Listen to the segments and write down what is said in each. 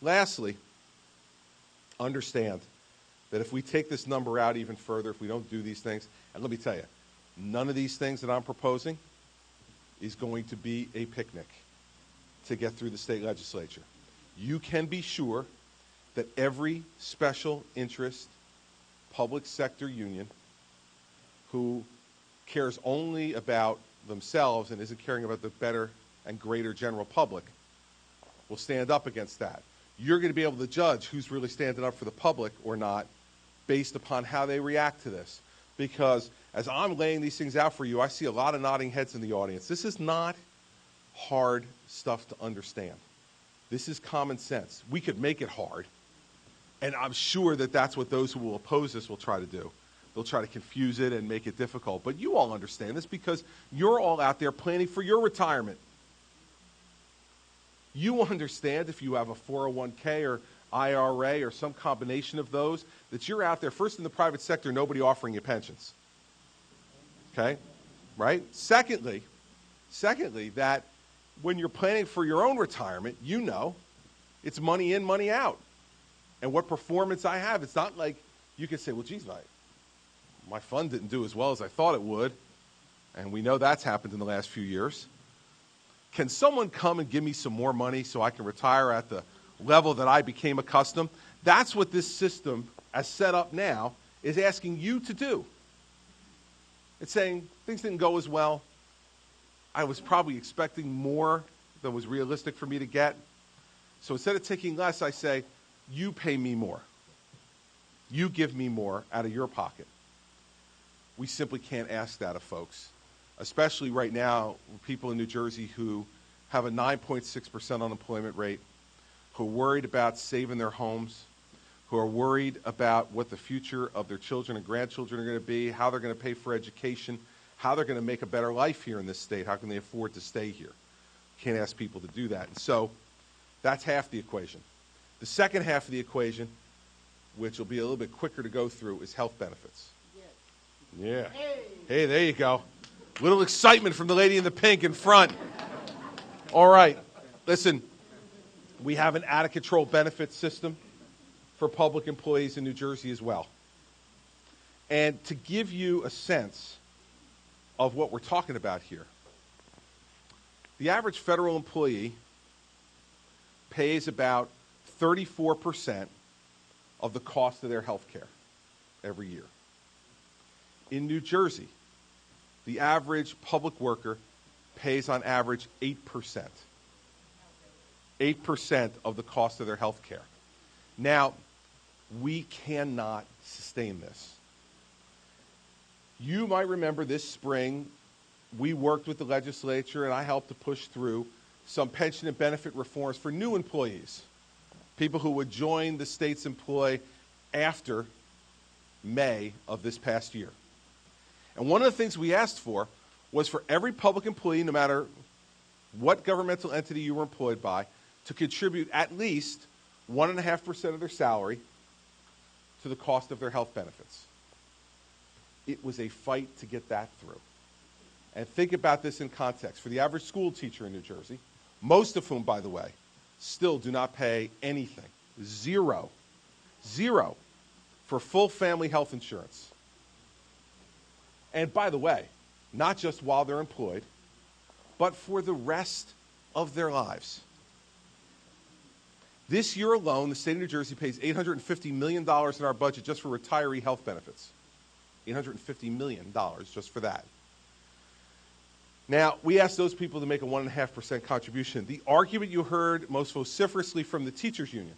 Lastly, understand that if we take this number out even further, if we don't do these things, and let me tell you, none of these things that I'm proposing is going to be a picnic to get through the state legislature. You can be sure that every special interest public sector union who cares only about themselves and isn't caring about the better and greater general public will stand up against that. You're going to be able to judge who's really standing up for the public or not based upon how they react to this. Because as I'm laying these things out for you, I see a lot of nodding heads in the audience. This is not hard stuff to understand. This is common sense. We could make it hard, and I'm sure that that's what those who will oppose this will try to do. They'll try to confuse it and make it difficult. But you all understand this because you're all out there planning for your retirement. You understand if you have a 401k or IRA or some combination of those, that you're out there, first in the private sector, nobody offering you pensions. Okay? Right? Secondly, that when you're planning for your own retirement, you know it's money in, money out. And what performance I have, it's not like you can say, well, geez, my fund didn't do as well as I thought it would. And we know that's happened in the last few years. Can someone come and give me some more money so I can retire at the level that I became accustomed? That's what this system, as set up now, is asking you to do. It's saying things didn't go as well. I was probably expecting more than was realistic for me to get. So instead of taking less, I say, you pay me more. You give me more out of your pocket. We simply can't ask that of folks, especially right now, people in New Jersey who have a 9.6% unemployment rate, who are worried about saving their homes, who are worried about what the future of their children and grandchildren are going to be, how they're going to pay for education, how they're going to make a better life here in this state, how can they afford to stay here. Can't ask people to do that. And so that's half the equation. The second half of the equation, which will be a little bit quicker to go through, is health benefits. Yeah. Hey, there you go. Little excitement from the lady in the pink in front. All right. Listen, we have an out-of-control benefit system for public employees in New Jersey as well. And to give you a sense of what we're talking about here, the average federal employee pays about 34% of the cost of their health care every year. In New Jersey, the average public worker pays on average 8%. 8% of the cost of their health care. Now, we cannot sustain this. You might remember this spring, we worked with the legislature and I helped to push through some pension and benefit reforms for new employees, people who would join the state's employ after May of this past year. And one of the things we asked for was for every public employee, no matter what governmental entity you were employed by, to contribute at least 1.5% of their salary to the cost of their health benefits. It was a fight to get that through. And think about this in context. For the average school teacher in New Jersey, most of whom, by the way, still do not pay anything, zero, for full family health insurance. And by the way, not just while they're employed, but for the rest of their lives. This year alone, the state of New Jersey pays $850 million in our budget just for retiree health benefits. $850 million just for that. Now, we asked those people to make a 1.5% contribution. The argument you heard most vociferously from the teachers union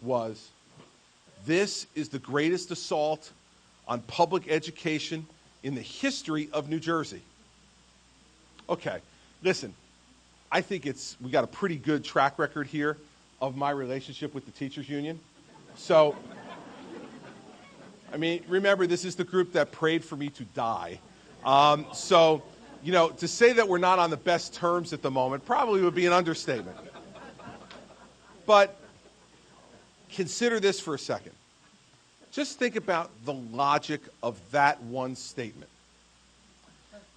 was, this is the greatest assault on public education in the history of New Jersey. Okay, listen, I think we got a pretty good track record here of my relationship with the teachers union. So, I mean, remember, this is the group that prayed for me to die. So, you know, to say that we're not on the best terms at the moment probably would be an understatement. But consider this for a second. Just think about the logic of that one statement.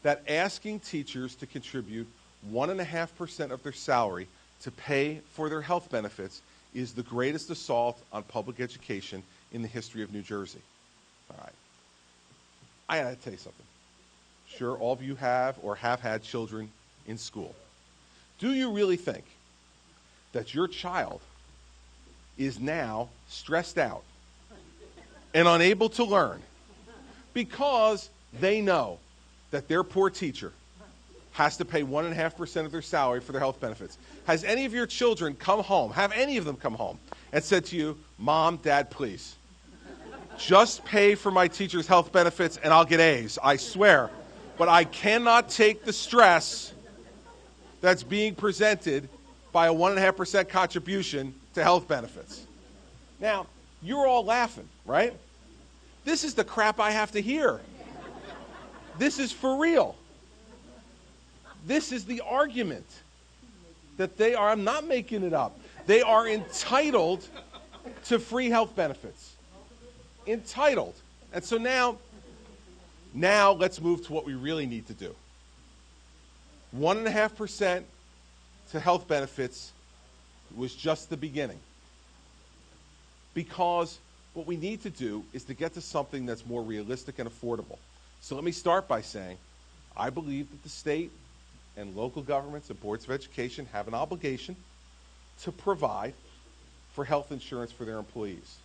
That asking teachers to contribute 1.5% of their salary to pay for their health benefits is the greatest assault on public education in the history of New Jersey. All right. I got to tell you something. Sure, all of you have or have had children in school. Do you really think that your child is now stressed out and unable to learn because they know that their poor teacher has to pay 1.5% of their salary for their health benefits? Has any of your children come home, have any of them come home and said to you, Mom, Dad, please, just pay for my teacher's health benefits and I'll get A's, I swear. But I cannot take the stress that's being presented by a 1.5% contribution to health benefits. Now, you're all laughing, right? This is the crap I have to hear. This is for real. This is the argument that they are, I'm not making it up, they are entitled to free health benefits. Entitled. And so now let's move to what we really need to do. 1.5% to health benefits was just the beginning. Because what we need to do is to get to something that's more realistic and affordable. So let me start by saying, I believe that the state and local governments and boards of education have an obligation to provide for health insurance for their employees.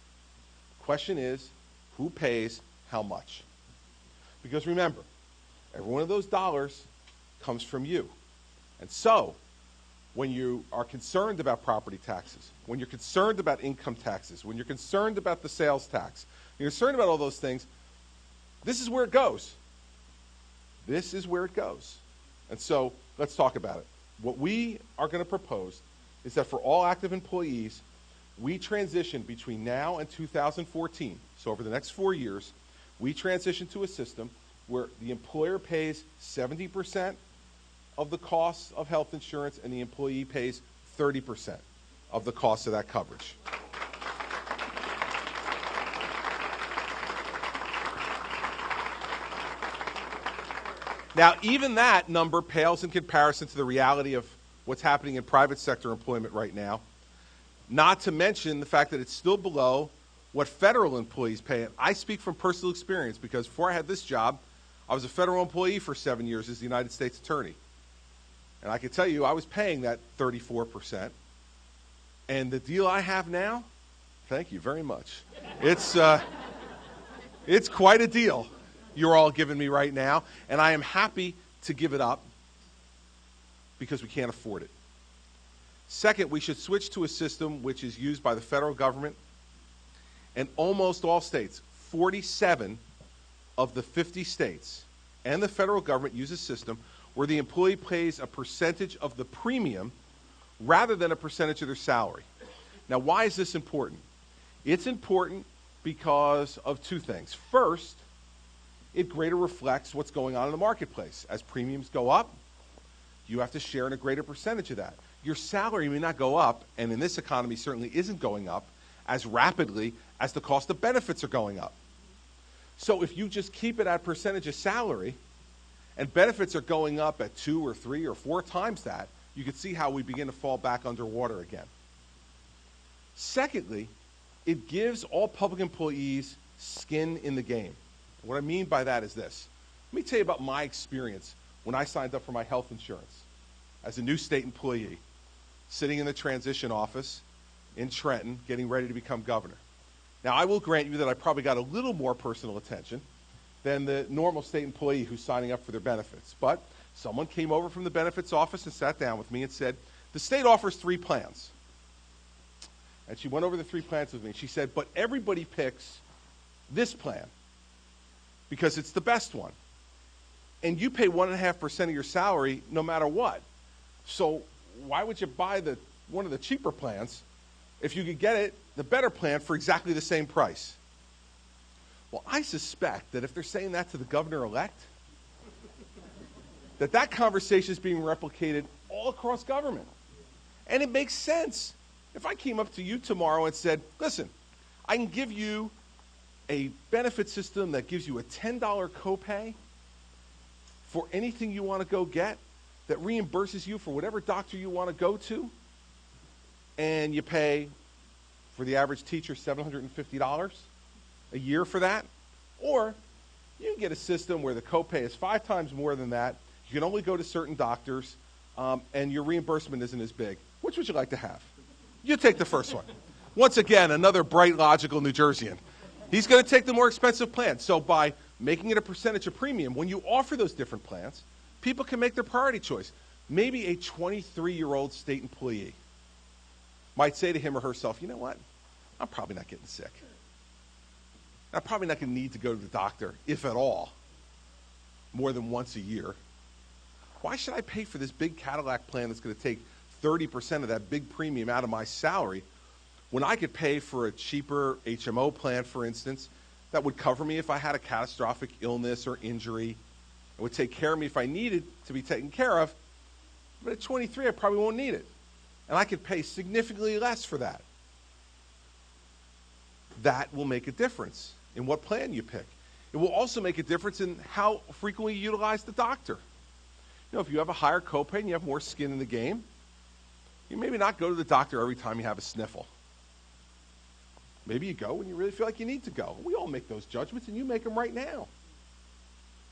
The question is, who pays how much? Because remember, every one of those dollars comes from you. And so, when you are concerned about property taxes, when you're concerned about income taxes, when you're concerned about the sales tax, when you're concerned about all those things, this is where it goes. This is where it goes. And so, let's talk about it. What we are going to propose is that for all active employees, we transition between now and 2014, so over the next 4 years, we transition to a system where the employer pays 70% of the costs of health insurance and the employee pays 30% of the cost of that coverage. Now, even that number pales in comparison to the reality of what's happening in private sector employment right now, not to mention the fact that it's still below what federal employees pay. And I speak from personal experience because before I had this job, I was a federal employee for 7 years as the United States Attorney. And I can tell you I was paying that 34%. And the deal I have now, thank you very much. It's quite a deal you're all giving me right now, and I am happy to give it up because we can't afford it. Second, we should switch to a system which is used by the federal government and almost all states. 47 of the 50 states and the federal government use a system where the employee pays a percentage of the premium rather than a percentage of their salary. Now, why is this important? It's important because of two things. First, it greater reflects what's going on in the marketplace. As premiums go up, you have to share in a greater percentage of that. Your salary may not go up, and in this economy certainly isn't going up as rapidly as the cost of benefits are going up. So if you just keep it at percentage of salary, and benefits are going up at 2 or 3 or 4 times that, you can see how we begin to fall back underwater again. Secondly, it gives all public employees skin in the game. What I mean by that is this. Let me tell you about my experience when I signed up for my health insurance as a new state employee, sitting in the transition office in Trenton, getting ready to become governor. Now, I will grant you that I probably got a little more personal attention than the normal state employee who's signing up for their benefits. But someone came over from the benefits office and sat down with me and said, the state offers 3 plans. And she went over the 3 plans with me. She said, but everybody picks this plan because it's the best one. And you pay 1.5% of your salary no matter what. So why would you buy one of the cheaper plans if you could get it, the better plan, for exactly the same price? Well, I suspect that if they're saying that to the governor-elect, that conversation is being replicated all across government. And it makes sense. If I came up to you tomorrow and said, listen, I can give you a benefit system that gives you a $10 copay for anything you want to go get, that reimburses you for whatever doctor you want to go to, and you pay, for the average teacher, $750 a year for that. Or you can get a system where the copay is 5 times more than that. You can only go to certain doctors, and your reimbursement isn't as big. Which would you like to have? You take the first one. Once again, another bright, logical New Jerseyan. He's going to take the more expensive plan. So by making it a percentage of premium, when you offer those different plans, people can make their priority choice. Maybe a 23-year-old state employee might say to him or herself, you know what? I'm probably not getting sick. I'm probably not going to need to go to the doctor, if at all, more than once a year. Why should I pay for this big Cadillac plan that's going to take 30% of that big premium out of my salary when I could pay for a cheaper HMO plan, for instance, that would cover me if I had a catastrophic illness or injury? It would take care of me if I needed to be taken care of. But at 23, I probably won't need it. And I could pay significantly less for that. That will make a difference in what plan you pick. It will also make a difference in how frequently you utilize the doctor. You know, if you have a higher copay and you have more skin in the game, you maybe not go to the doctor every time you have a sniffle. Maybe you go when you really feel like you need to go. We all make those judgments, and you make them right now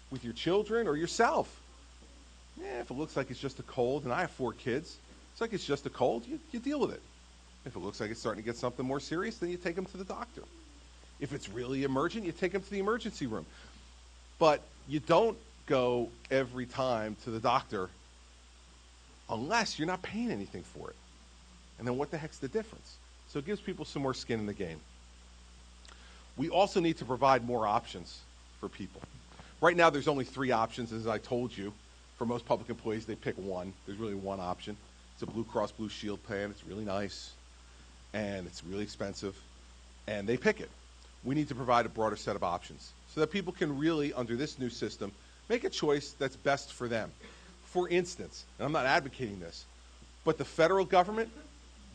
with your children or yourself. Yeah, if it looks like it's just a cold, and I have 4 kids, it's like it's just a cold, you deal with it. If it looks like it's starting to get something more serious, then you take them to the doctor. If it's really emergent, you take them to the emergency room. But you don't go every time to the doctor unless you're not paying anything for it. And then what the heck's the difference? So it gives people some more skin in the game. We also need to provide more options for people. Right now, there's only 3 options, as I told you. For most public employees, they pick one. There's really one option. It's a Blue Cross Blue Shield plan. It's really nice, and it's really expensive, and they pick it. We need to provide a broader set of options so that people can really, under this new system, make a choice that's best for them. For instance, and I'm not advocating this, but the federal government,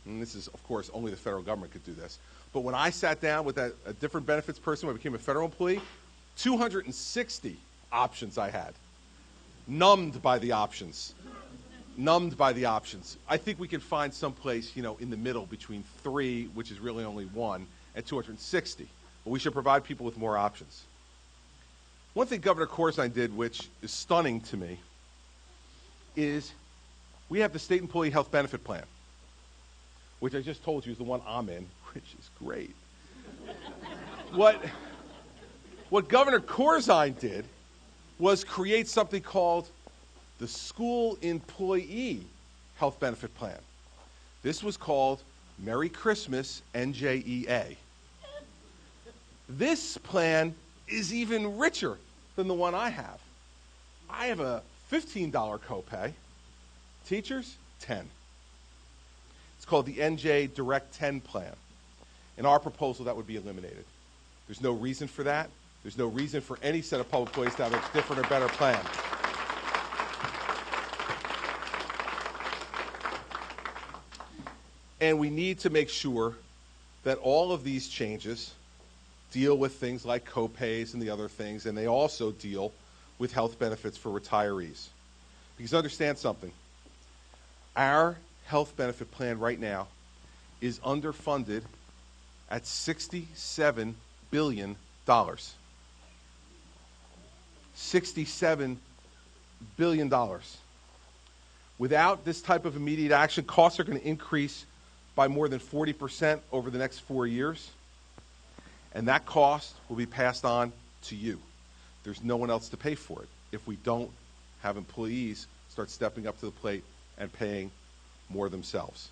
and this is, of course, only the federal government could do this, but when I sat down with a different benefits person when I became a federal employee, 260 options I had. Numbed by the options. Numbed by the options. I think we can find someplace, in the middle between 3, which is really only 1, and 260. But we should provide people with more options. One thing Governor Corzine did, which is stunning to me, is we have the State Employee Health Benefit Plan, which I just told you is the one I'm in, which is great. What Governor Corzine did was create something called the School Employee Health Benefit Plan. This was called Merry Christmas NJEA. This plan is even richer than the one I have. I have a $15 copay. Teachers, $10. It's called the NJ Direct 10 plan. In our proposal, that would be eliminated. There's no reason for that. There's no reason for any set of public employees to have a different or better plan. And we need to make sure that all of these changes deal with things like copays and the other things, and they also deal with health benefits for retirees. Because understand something. Our health benefit plan right now is underfunded at $67 billion. $67 billion. Without this type of immediate action, costs are going to increase by more than 40% over the next 4 years. And that cost will be passed on to you. There's no one else to pay for it if we don't have employees start stepping up to the plate and paying more themselves.